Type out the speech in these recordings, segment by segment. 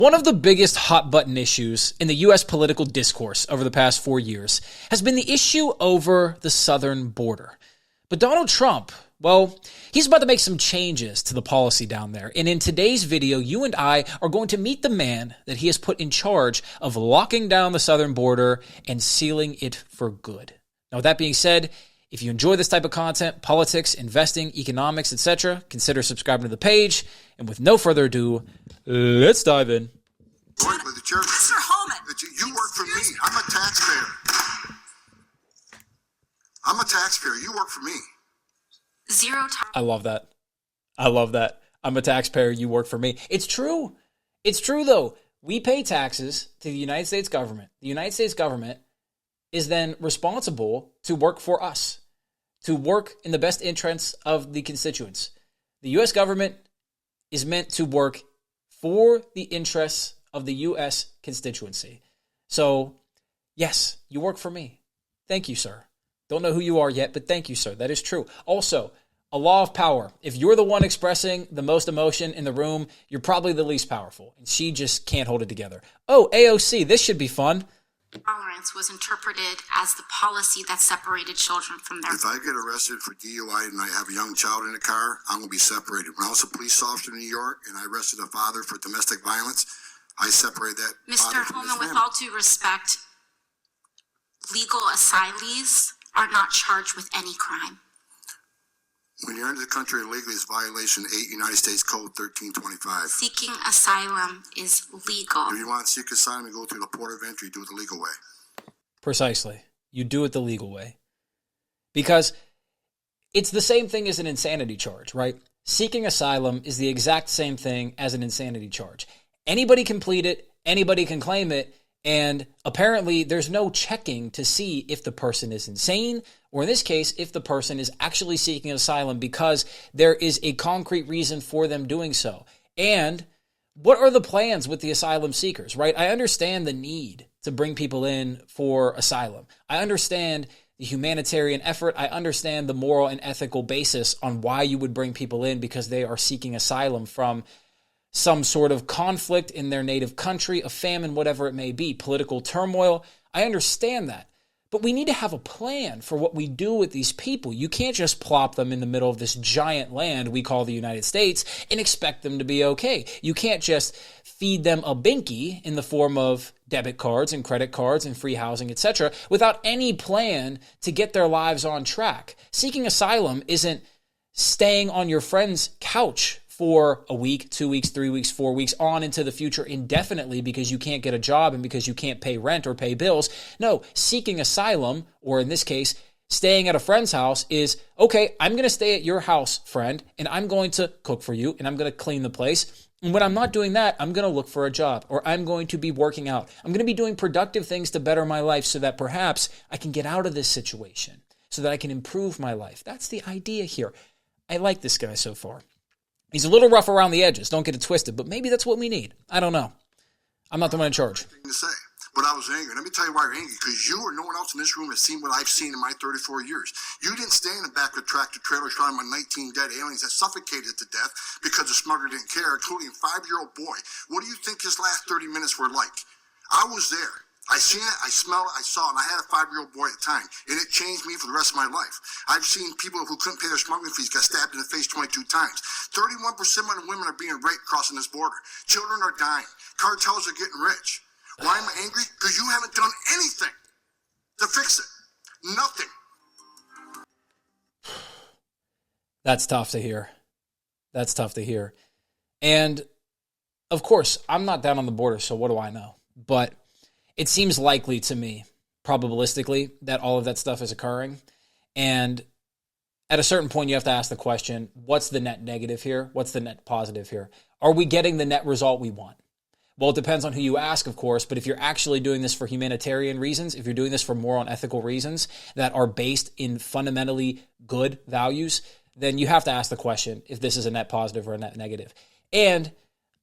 One of the biggest hot button issues in the U.S. political discourse over the past 4 years has been the issue over the southern border. But Donald Trump, well, he's about to make some changes to the policy down there. And in today's video, you and I are going to meet the man that he has put in charge of locking down the southern border and sealing it for good. Now, with that being said, if you enjoy this type of content, politics, investing, economics, etc., consider subscribing to the page. And with no further ado, let's dive in. Mr. Hohman, you work for me. I'm a taxpayer. You work for me. I love that. I love that. I'm a taxpayer. You work for me. It's true. It's true, though. We pay taxes to the United States government. The United States government is then responsible to work for us, to work in the best interests of the constituents. The U.S. government is meant to work for the interests of the U.S. constituency. So, yes, you work for me. Thank you, sir. Don't know who you are yet, but thank you, sir. That is true. Also, a law of power. If you're the one expressing the most emotion in the room, you're probably the least powerful, and she just can't hold it together. Oh, AOC, this should be fun. Tolerance was interpreted as the policy that separated children from their... If I get arrested for DUI and I have a young child in the car, I'm going to be separated. When I was a police officer in New York and I arrested a father for domestic violence, I separated that Mr. Hohman, with all due respect, legal asylees are not charged with any crime. When you enter the country illegally, it's violation 8 United States Code 1325. Seeking asylum is legal. If you want to seek asylum, you go through the port of entry, do it the legal way. Precisely. You do it the legal way. Because it's the same thing as an insanity charge, right? Seeking asylum is the exact same thing as an insanity charge. Anybody can plead it, anybody can claim it, and apparently there's no checking to see if the person is insane, or in this case, if the person is actually seeking asylum because there is a concrete reason for them doing so. And what are the plans with the asylum seekers, right? I understand the need to bring people in for asylum. I understand the humanitarian effort. I understand the moral and ethical basis on why you would bring people in because they are seeking asylum from some sort of conflict in their native country, a famine, whatever it may be, political turmoil. I understand that. But we need to have a plan for what we do with these people. You can't just plop them in the middle of this giant land we call the United States and expect them to be okay. You can't just feed them a binky in the form of debit cards and credit cards and free housing, etc., without any plan to get their lives on track. Seeking asylum isn't staying on your friend's couch for a week, 2 weeks, 3 weeks, 4 weeks, on into the future indefinitely because you can't get a job and because you can't pay rent or pay bills. No, seeking asylum, or in this case, staying at a friend's house is, okay, I'm going to stay at your house, friend, and I'm going to cook for you, and I'm going to clean the place. And when I'm not doing that, I'm going to look for a job, or I'm going to be working out. I'm going to be doing productive things to better my life so that perhaps I can get out of this situation, so that I can improve my life. That's the idea here. I like this guy so far. He's a little rough around the edges. Don't get it twisted, but maybe that's what we need. I don't know. I'm not the one in charge. To say, but I was angry. Let me tell you why you're angry. Because you or no one else in this room has seen what I've seen in my 34 years. You didn't stay in the back of tractor trailers trying my 19 dead aliens that suffocated to death because the smuggler didn't care, including a 5-year-old boy. What do you think his last 30 minutes were like? I was there. I seen it, I smelled it, I saw it, and I had a 5-year-old boy at the time, and it changed me for the rest of my life. I've seen people who couldn't pay their smuggling fees get stabbed in the face 22 times. 31% of women are being raped crossing this border. Children are dying. Cartels are getting rich. Why am I angry? Because you haven't done anything to fix it. Nothing. That's tough to hear. That's tough to hear. And, of course, I'm not down on the border, so what do I know? But it seems likely to me, probabilistically, that all of that stuff is occurring. And at a certain point, you have to ask the question, what's the net negative here? What's the net positive here? Are we getting the net result we want? Well, it depends on who you ask, of course, but if you're actually doing this for humanitarian reasons, if you're doing this for moral and ethical reasons that are based in fundamentally good values, then you have to ask the question if this is a net positive or a net negative. And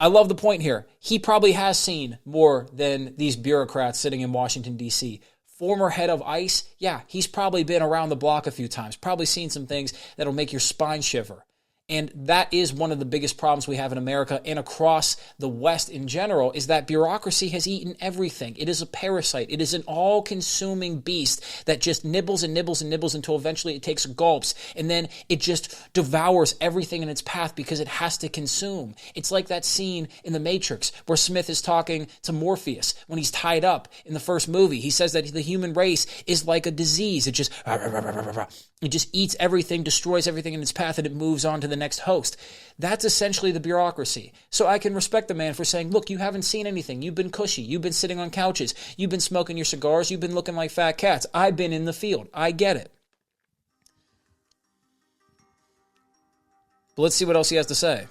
I love the point here. He probably has seen more than these bureaucrats sitting in Washington, D.C. Former head of ICE, yeah, he's probably been around the block a few times, probably seen some things that'll make your spine shiver. And that is one of the biggest problems we have in America and across the West in general, is that bureaucracy has eaten everything. It is a parasite. It is an all-consuming beast that just nibbles and nibbles and nibbles until eventually it takes gulps, and then it just devours everything in its path because it has to consume. It's like that scene in The Matrix where Smith is talking to Morpheus when he's tied up in the first movie. He says that the human race is like a disease. It just eats everything, destroys everything in its path, and it moves on to the next host. That's essentially the bureaucracy. So I can respect the man for saying, look, you haven't seen anything. You've been cushy. You've been sitting on couches. You've been smoking your cigars. You've been looking like fat cats. I've been in the field. I get it. But let's see what else he has to say.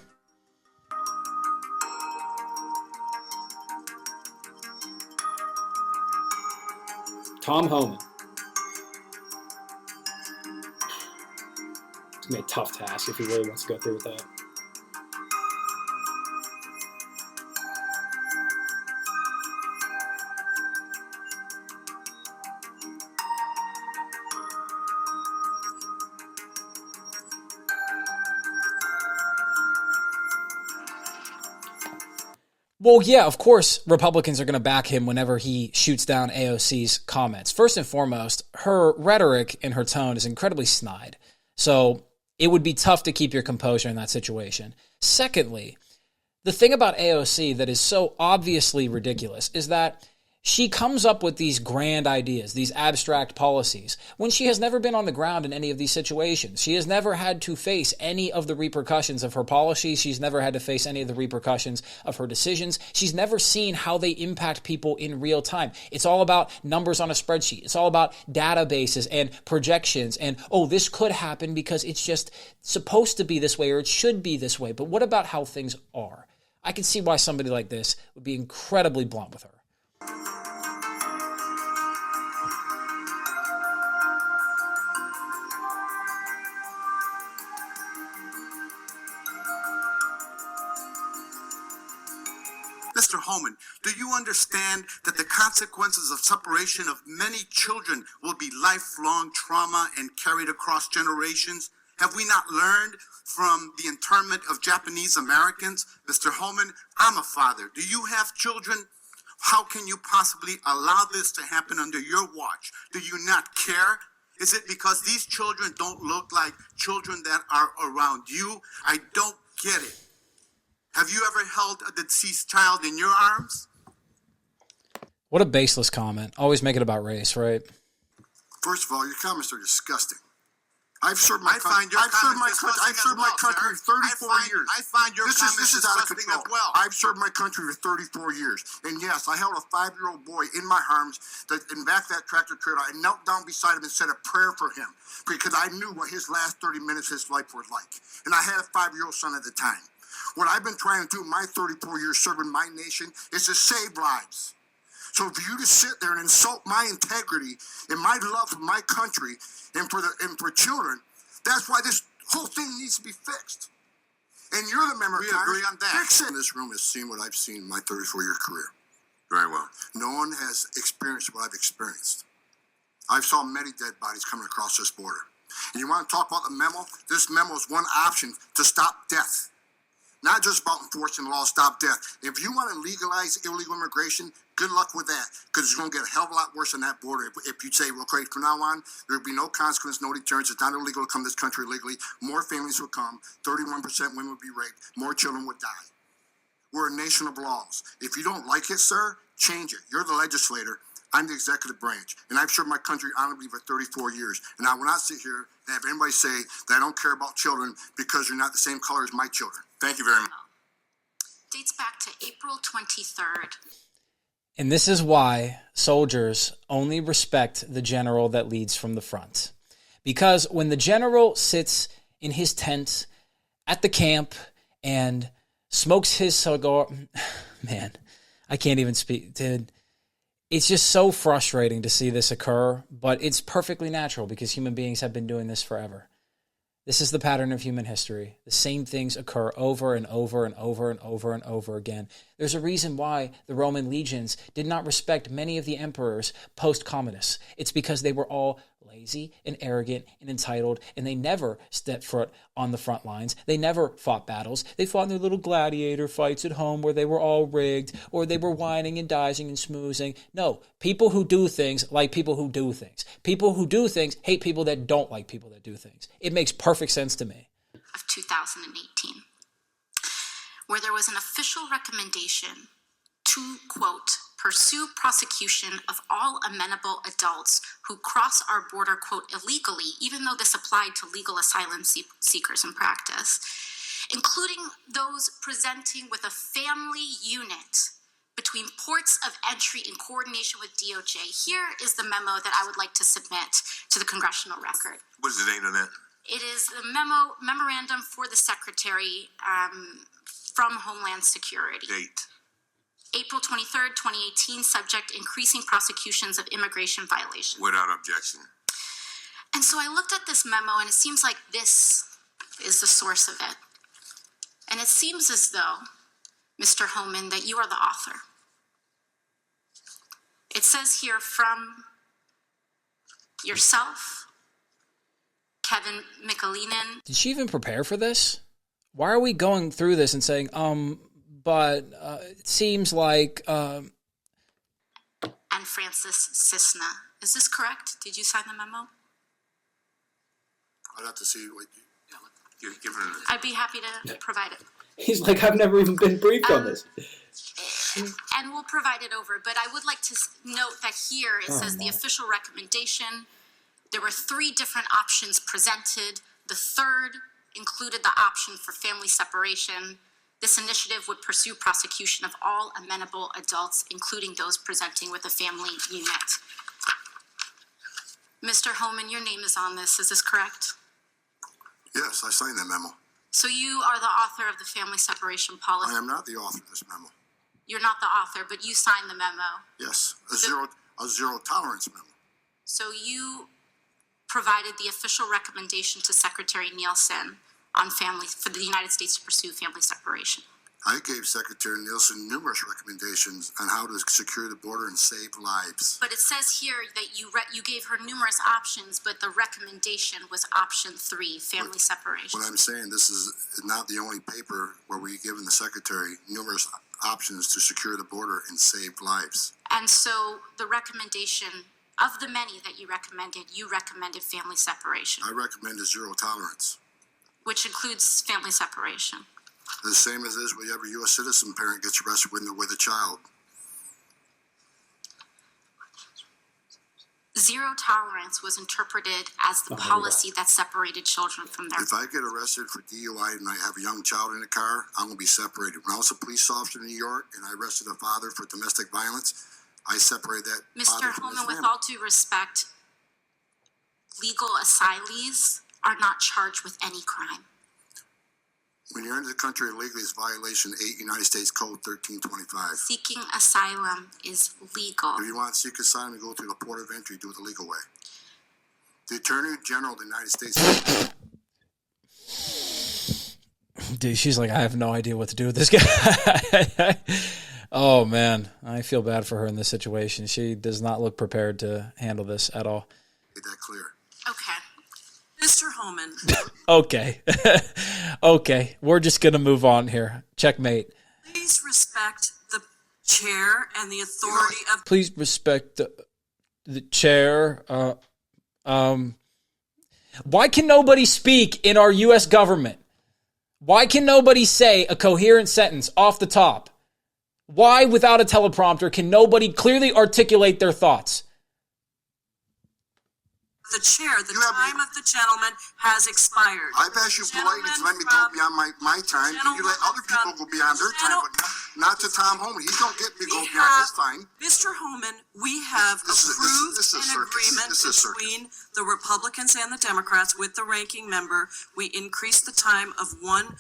Tom Hohman. It's going to be a tough task if he really wants to go through with that. Well, yeah, of course, Republicans are going to back him whenever he shoots down AOC's comments. First and foremost, her rhetoric and her tone is incredibly snide. So it would be tough to keep your composure in that situation. Secondly, the thing about AOC that is so obviously ridiculous is that she comes up with these grand ideas, these abstract policies, when she has never been on the ground in any of these situations. She has never had to face any of the repercussions of her policies. She's never had to face any of the repercussions of her decisions. She's never seen how they impact people in real time. It's all about numbers on a spreadsheet. It's all about databases and projections and, oh, this could happen because it's just supposed to be this way or it should be this way. But what about how things are? I can see why somebody like this would be incredibly blunt with her. Mr. Hohman, do you understand that the consequences of separation of many children will be lifelong trauma and carried across generations? Have we not learned from the internment of Japanese Americans? Mr. Hohman, I'm a father. Do you have children? How can you possibly allow this to happen under your watch? Do you not care? Is it because these children don't look like children that are around you? I don't get it. Have you ever held a deceased child in your arms? What a baseless comment. Always make it about race, right? First of all, your comments are disgusting. I've served my country for 34 years. I find your comments disgusting as well. I've served my country for 34 years. And yes, I held a 5-year-old boy in my arms in back that tractor trailer. I knelt down beside him and said a prayer for him because I knew what his last 30 minutes of his life was like. And I had a 5-year-old son at the time. What I've been trying to do in my 34 years serving my nation is to save lives. So for you to sit there and insult my integrity and my love for my country and for children, that's why this whole thing needs to be fixed. And you're the member of Congress. We agree on that. Fix it. This room has seen what I've seen in my 34-year career. Very well. No one has experienced what I've experienced. I've saw many dead bodies coming across this border. And you want to talk about the memo? This memo is one option to stop death. Not just about enforcing the law, stop death. If you want to legalize illegal immigration, good luck with that, because it's going to get a hell of a lot worse on that border. If you say, well, okay, from now on, there will be no consequence, no deterrence. It's not illegal to come to this country illegally. More families will come. 31% women would be raped. More children would die. We're a nation of laws. If you don't like it, sir, change it. You're the legislator. I'm the executive branch, and I've served my country honorably for 34 years. And I will not sit here and have anybody say that I don't care about children because you're not the same color as my children. Thank you very much. Dates back to April 23rd. And this is why soldiers only respect the general that leads from the front. Because when the general sits in his tent at the camp and smokes his cigar, man, I can't even speak, dude. It's just so frustrating to see this occur, but it's perfectly natural because human beings have been doing this forever. This is the pattern of human history. The same things occur over and over and over and over and over again. There's a reason why the Roman legions did not respect many of the emperors post-Commodus. It's because they were all lazy and arrogant and entitled, and they never stepped foot on the front lines. They never fought battles. They fought in their little gladiator fights at home where they were all rigged, or they were whining and dizing and smoozing. No, people who do things like people who do things. People who do things hate people that don't like people that do things. It makes perfect sense to me. Of 2018, where there was an official recommendation to, quote, pursue prosecution of all amenable adults who cross our border, quote, illegally, even though this applied to legal asylum seekers in practice, including those presenting with a family unit between ports of entry in coordination with DOJ. Here is the memo that I would like to submit to the congressional record. What is the name of that? It is the memorandum for the Secretary from Homeland Security. Date. April 23rd, 2018, subject increasing prosecutions of immigration violations. Without objection. And so I looked at this memo, and it seems like this is the source of it. And it seems as though, Mr. Hohman, that you are the author. It says here from yourself, Kevin McAleenan. Did she even prepare for this? Why are we going through this and saying, but it seems like... And Francis Cisna. Is this correct? Did you sign the memo? I'd have to see what you give her. I'd be happy to provide it. He's like, I've never even been briefed on this. And we'll provide it over. But I would like to note that here it says the official recommendation. There were 3 different options presented. The third included the option for family separation. This initiative would pursue prosecution of all amenable adults, including those presenting with a family unit. Mr. Hohman, your name is on this. Is this correct? Yes, I signed that memo. So you are the author of the family separation policy. I am not the author of this memo. You're not the author, but you signed the memo. Yes, a zero tolerance memo. So you provided the official recommendation to Secretary Nielsen on family for the United States to pursue family separation. I gave Secretary Nielsen numerous recommendations on how to secure the border and save lives. But it says here that you gave her numerous options, but the recommendation was option 3, family separation. What I'm saying, this is not the only paper where we've given the Secretary numerous options to secure the border and save lives. And so the recommendation, of the many that you recommended family separation. I recommend a zero tolerance. Which includes family separation. The same as is whenever a U.S. citizen parent gets arrested with a child. Zero tolerance was interpreted as the policy that separated children from their... If I get arrested for DUI and I have a young child in the car, I'm going to be separated. When I was a police officer in New York and I arrested a father for domestic violence, I separated that father from his Mr. Hohman, with family. all due respect, legal asylees are not charged with any crime. When you're into the country illegally, it's violation 8 United States Code 1325. Seeking asylum is legal. If you want to seek asylum, you go through the port of entry, do it the legal way. The Attorney General of the United States... Dude, she's like, I have no idea what to do with this guy. Oh, man. I feel bad for her in this situation. She does not look prepared to handle this at all. Made that clear. Okay. Mr. Hohman. Okay. Okay. We're just going to move on here. Checkmate. Please respect the chair and the authority of... Please respect the chair. Why can nobody speak in our U.S. government? Why can nobody say a coherent sentence off the top? Why, without a teleprompter, can nobody clearly articulate their thoughts? The chair, the time of the gentleman has expired. I've asked you politely to let me go beyond my time. You let other people go beyond their time, but not to Tom Hohman. He don't get me go beyond his time. Mr. Hohman, we have approved an agreement between the Republicans and the Democrats with the ranking member. We increased the time of one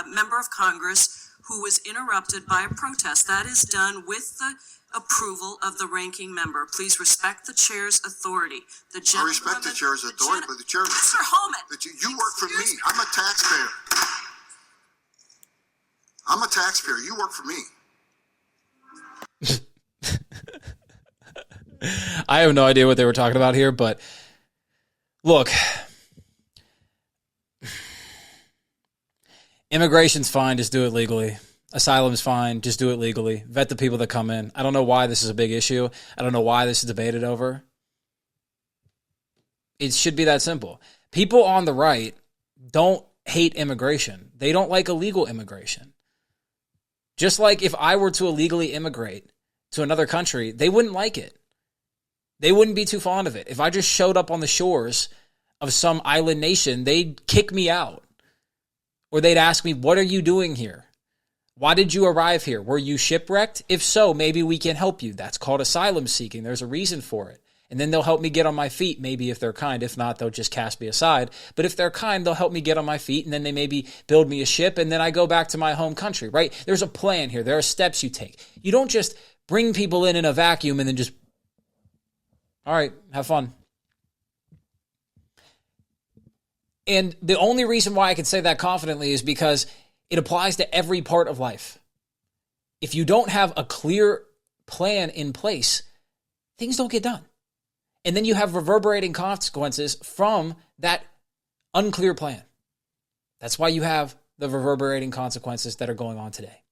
member of Congress who was interrupted by a protest. That is done with the approval of the ranking member. Please respect the chair's authority. I respect the chair's authority, but the chair... Mr. Hohman! You work for me. I'm a taxpayer. I'm a taxpayer. You work for me. I have no idea what they were talking about here, but look, immigration's fine, just do it legally. Asylum's fine, just do it legally. Vet the people that come in. I don't know why this is a big issue. I don't know why this is debated over. It should be that simple. People on the right don't hate immigration. They don't like illegal immigration. Just like if I were to illegally immigrate to another country, they wouldn't like it. They wouldn't be too fond of it. If I just showed up on the shores of some island nation, they'd kick me out. Or they'd ask me, what are you doing here? Why did you arrive here? Were you shipwrecked? If so, maybe we can help you. That's called asylum seeking. There's a reason for it. And then they'll help me get on my feet, maybe if they're kind. If not, they'll just cast me aside. But if they're kind, they'll help me get on my feet, and then they maybe build me a ship, and then I go back to my home country, right? There's a plan here. There are steps you take. You don't just bring people in a vacuum and then just, all right, have fun. And the only reason why I can say that confidently is because it applies to every part of life. If you don't have a clear plan in place, things don't get done. And then you have reverberating consequences from that unclear plan. That's why you have the reverberating consequences that are going on today.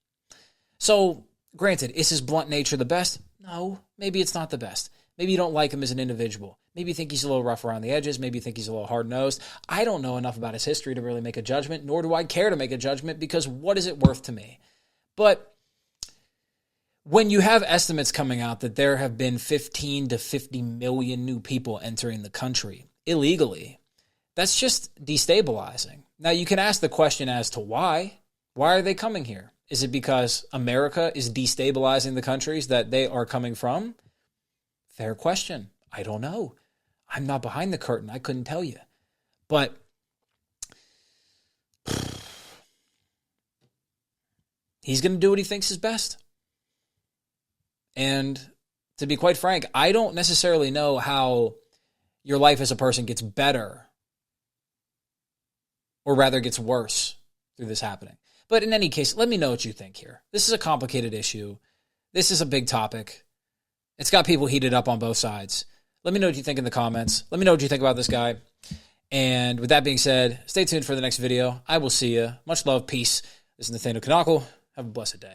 So, granted, is his blunt nature the best? No, maybe it's not the best. Maybe you don't like him as an individual. Maybe you think he's a little rough around the edges. Maybe you think he's a little hard-nosed. I don't know enough about his history to really make a judgment, nor do I care to make a judgment, because what is it worth to me? But when you have estimates coming out that there have been 15 to 50 million new people entering the country illegally, that's just destabilizing. Now, you can ask the question as to why. Why are they coming here? Is it because America is destabilizing the countries that they are coming from? Fair question. I don't know. I'm not behind the curtain. I couldn't tell you. But he's going to do what he thinks is best. And to be quite frank, I don't necessarily know how your life as a person gets better, or rather gets worse through this happening. But in any case, let me know what you think here. This is a complicated issue. This is a big topic. It's got people heated up on both sides. Let me know what you think in the comments. Let me know what you think about this guy. And with that being said, stay tuned for the next video. I will see you. Much love. Peace. This is Nathaniel Kanakal. Have a blessed day.